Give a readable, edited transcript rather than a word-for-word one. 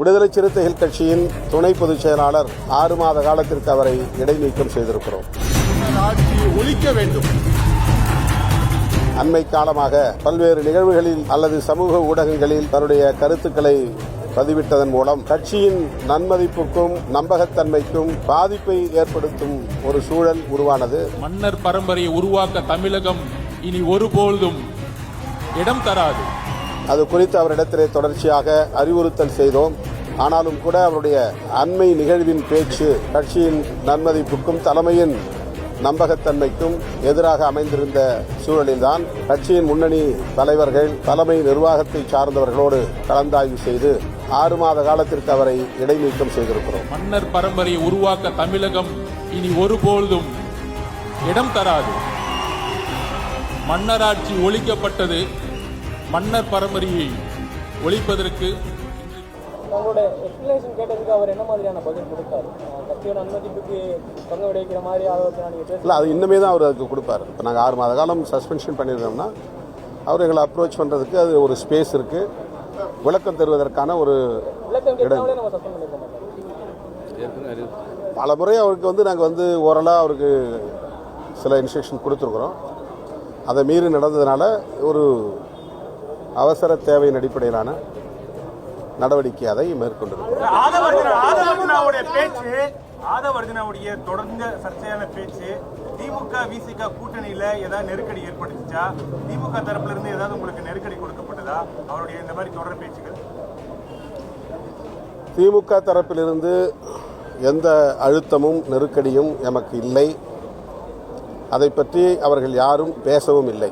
விடுதலை சிறுத்தைகள் கட்சியின் துணை பொதுச் செயலாளர் 6 மாத காலத்திற்கு அவரை இடைநீக்கம் செய்திருக்கிறோம். ஒழிக்க வேண்டும். அண்மை காலமாக பல்வேறு நிகழ்வுகளில் அல்லது சமூக ஊடகங்களில் தன்னுடைய கருத்துக்களை பதிவிட்டதன் மூலம் கட்சியின் நன்மதிப்புக்கும் நம்பகத்தன்மைக்கும் பாதிப்பை ஏற்படுத்தும் ஒரு சூழல் உருவானது. மன்னர் பரம்பரையை உருவாக்க தமிழகம் இனி ஒருபொழுதும் இடம் தராது. அது குறித்து அவரிடத்திலே தொடர்ச்சியாக அறிவுறுத்தல் செய்தோம். ஆனாலும் கூட அவருடைய அண்மை நிகழ்வின் பேச்சு கட்சியின் நன்மதிப்புக்கும் தலைமையின் நம்பகத்தன்மைக்கும் எதிராக அமைந்திருந்த சூழலில்தான் கட்சியின் முன்னணி தலைவர்கள் தலைமை நிர்வாகத்தை சார்ந்தவர்களோடு கலந்தாய்வு செய்து 6 மாத காலத்திற்கு அவரை இடைநீக்கம் செய்திருக்கிறோம். மன்னர் பரம்பரையை உருவாக்க தமிழகம் இனி ஒருபொழுதும் இடம் தராது. மன்னராட்சி ஒழிக்கப்பட்டது. மன்னர் பரம்பரையை ஒழிப்பதற்கு அவங்களோட எக்ஸ்பிளேஷன் கேட்டதுக்கு அவர் என்ன மாதிரியான பதில் கொடுத்தாரு? கட்சியோட அனுமதிப்புக்கு பங்கு விளைவிக்கிற மாதிரி இல்லை, அது இன்னுமே தான் அவர் அதுக்கு கொடுப்பார். இப்போ நாங்கள் 6 மாத காலம் சஸ்பென்ஷன் பண்ணியிருந்தோம்னா அவர் எங்களை அப்ரோச் பண்ணுறதுக்கு அது ஒரு ஸ்பேஸ் இருக்குது. விளக்கம் தருவதற்கான ஒரு இடம். பல முறை அவருக்கு நாங்கள் ஓரலாக அவருக்கு சில இன்ஸ்ட்ரக்ஷன் கொடுத்துருக்குறோம். அதை மீறி நடந்ததுனால ஒரு அவசர தேவையின் அடிப்படையிலான நடவடிக்கை அதை மேற்கொண்டிருக்கிறோம். ஆதவர்ஜனாவுடைய தொடர்ந்த சர்ச்சையான பேச்சு திமுக விசிக கூட்டணியில ஏதாவது நெருக்கடி ஏற்பட்டுச்சா? திமுக தரப்புல இருந்து ஏதாவது உங்களுக்கு நெருக்கடி கொடுக்கப்பட்டதா அவருடைய இந்த மாதிரி தொடர் பேச்சுகள்? திமுக தரப்பிலிருந்து எந்த அழுத்தமும் நெருக்கடியும் எமக்கு இல்லை. அதை பற்றி அவர்கள் யாரும் பேசவும் இல்லை.